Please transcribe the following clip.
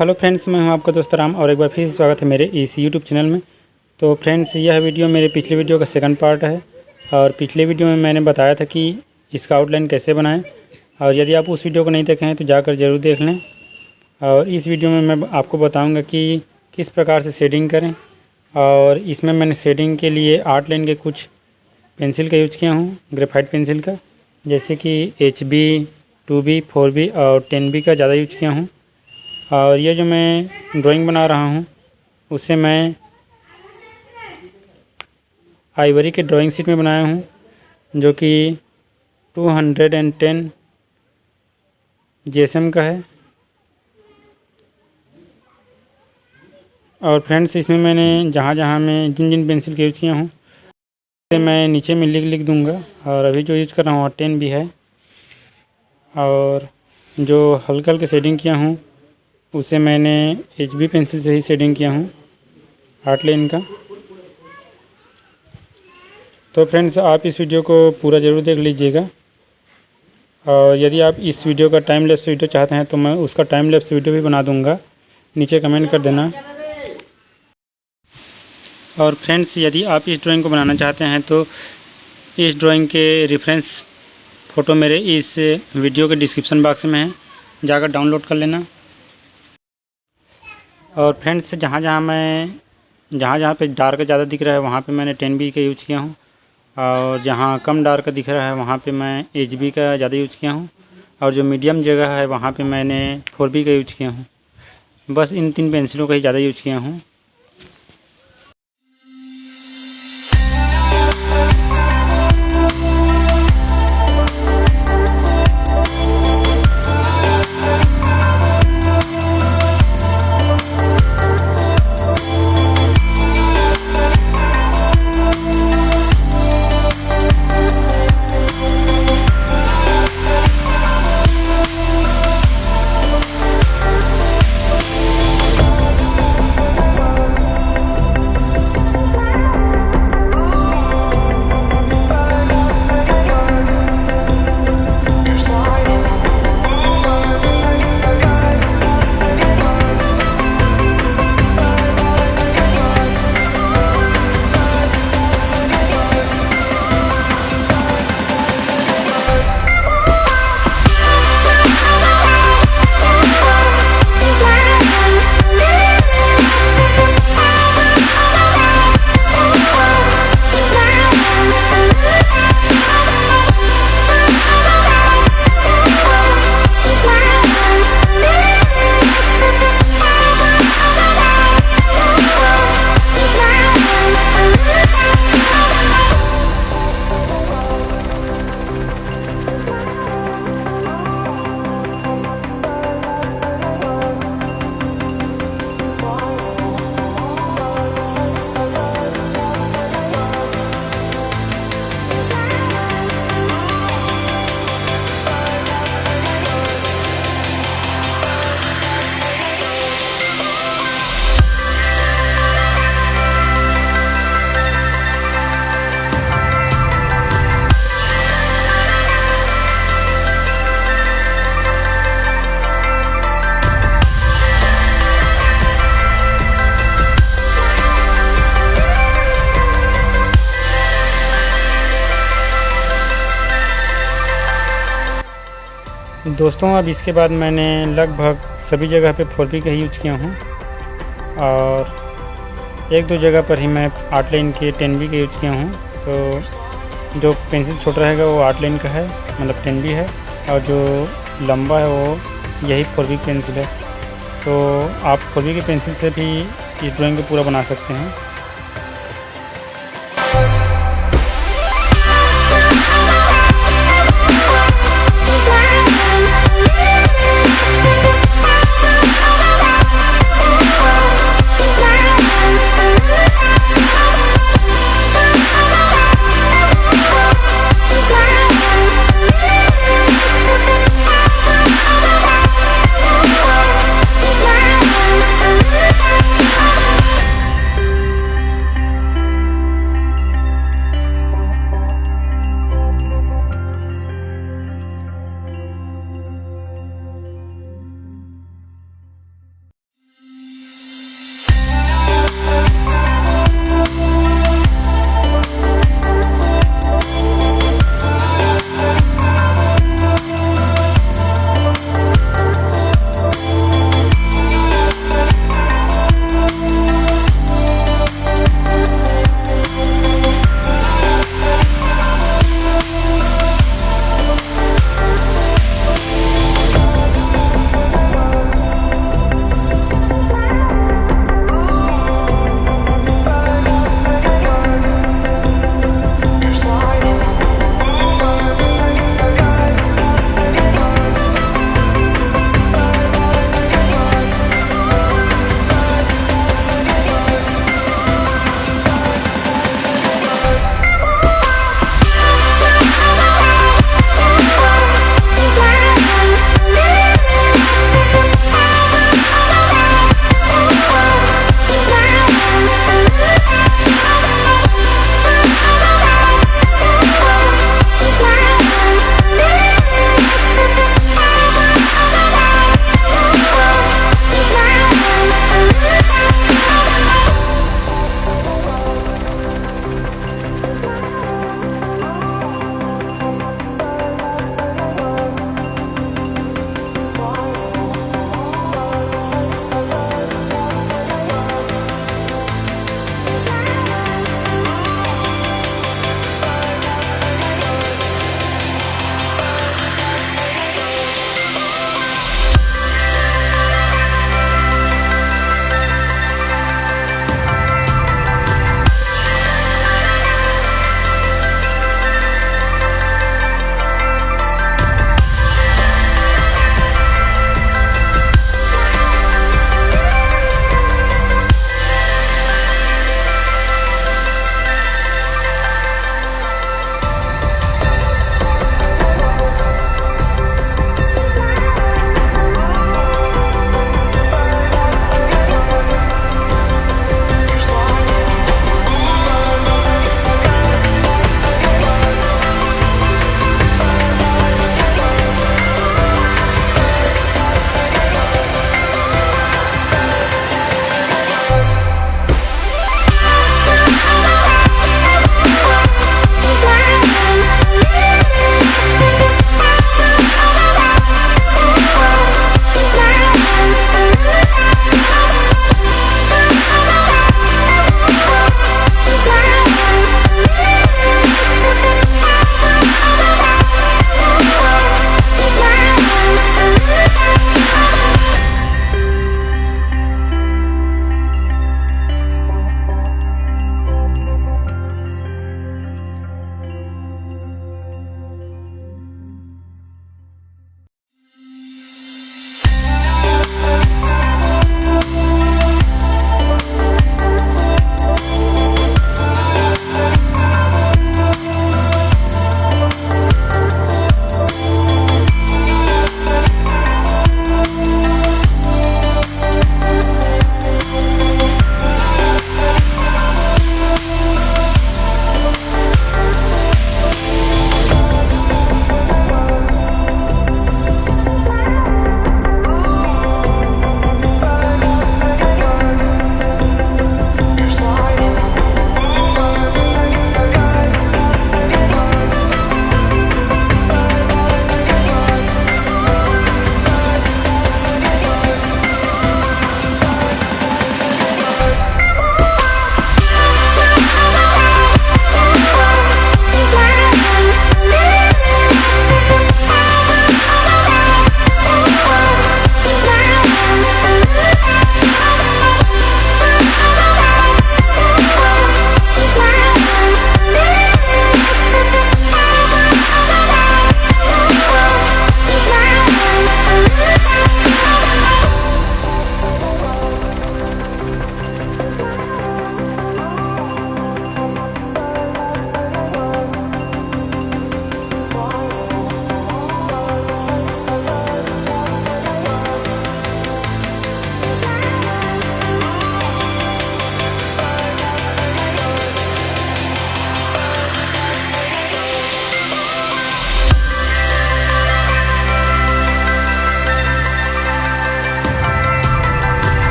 Hello friends, मैं हूं आपका दोस्त राम और एक बार फिर से स्वागत है मेरे इस यूट्यूब चैनल में। तो फ्रेंड्स, यह वीडियो मेरे पिछले वीडियो का सेकंड पार्ट है और पिछले वीडियो में मैंने बताया था कि इसका आउटलाइन कैसे बनाएं, और यदि आप उस वीडियो को नहीं देखे हैं तो जाकर ज़रूर देख लें। और इस वीडियो में मैं आपको बताऊँगा कि किस प्रकार से शेडिंग करें, और इसमें मैंने शेडिंग के लिए आउटलाइन के कुछ पेंसिल का यूज किया हूँ, ग्रेफाइट पेंसिल का, जैसे कि HB, 2B, 4B और 10B का ज़्यादा यूज किया हूँ। और ये जो मैं ड्राइंग बना रहा हूँ उसे मैं आइवरी के ड्राइंग शीट में बनाया हूँ, जो कि 210 GSM का है। और फ्रेंड्स, इसमें मैंने जहाँ मैं जिन पेंसिल का यूज किया हूँ मैं नीचे में लिख दूँगा। और अभी जो यूज़ कर रहा हूँ 10B है, और जो हल्का हल्का शेडिंग किया हूँ उसे मैंने HB पेंसिल से ही शेडिंग किया हूँ आउटलाइन का। तो फ्रेंड्स, आप इस वीडियो को पूरा ज़रूर देख लीजिएगा, और यदि आप इस वीडियो का टाइम लैप्स वीडियो चाहते हैं तो मैं उसका टाइम लैप्स वीडियो भी बना दूँगा, नीचे कमेंट कर देना। और फ्रेंड्स, यदि आप इस ड्राइंग को बनाना चाहते हैं तो इस ड्राइंग के रेफरेंस फ़ोटो मेरे इस वीडियो के डिस्क्रिप्शन बॉक्स में है, जाकर डाउनलोड कर लेना। और फ्रेंड्स, जहाँ पे डार्क ज़्यादा दिख रहा है वहाँ पे मैंने 10B का यूज़ किया हूँ, और जहाँ कम डार्क दिख रहा है वहाँ पे मैं HB का ज़्यादा यूज़ किया हूँ, और जो मीडियम जगह है वहाँ पे मैंने 4B का यूज़ किया हूँ। बस इन 3 पेंसिलों का ही ज़्यादा यूज़ किया हूँ। दोस्तों, अब इसके बाद मैंने लगभग सभी जगह पे 4B का ही यूज किया हूँ, और 1-2 जगह पर ही मैं आउटलाइन के 10B का यूज किया हूँ। तो जो पेंसिल छोटा रहेगा वो आउटलाइन का है, मतलब 10B है, और जो लंबा है वो यही 4B पेंसिल है। तो आप 4B की पेंसिल से भी इस ड्राइंग को पूरा बना सकते हैं।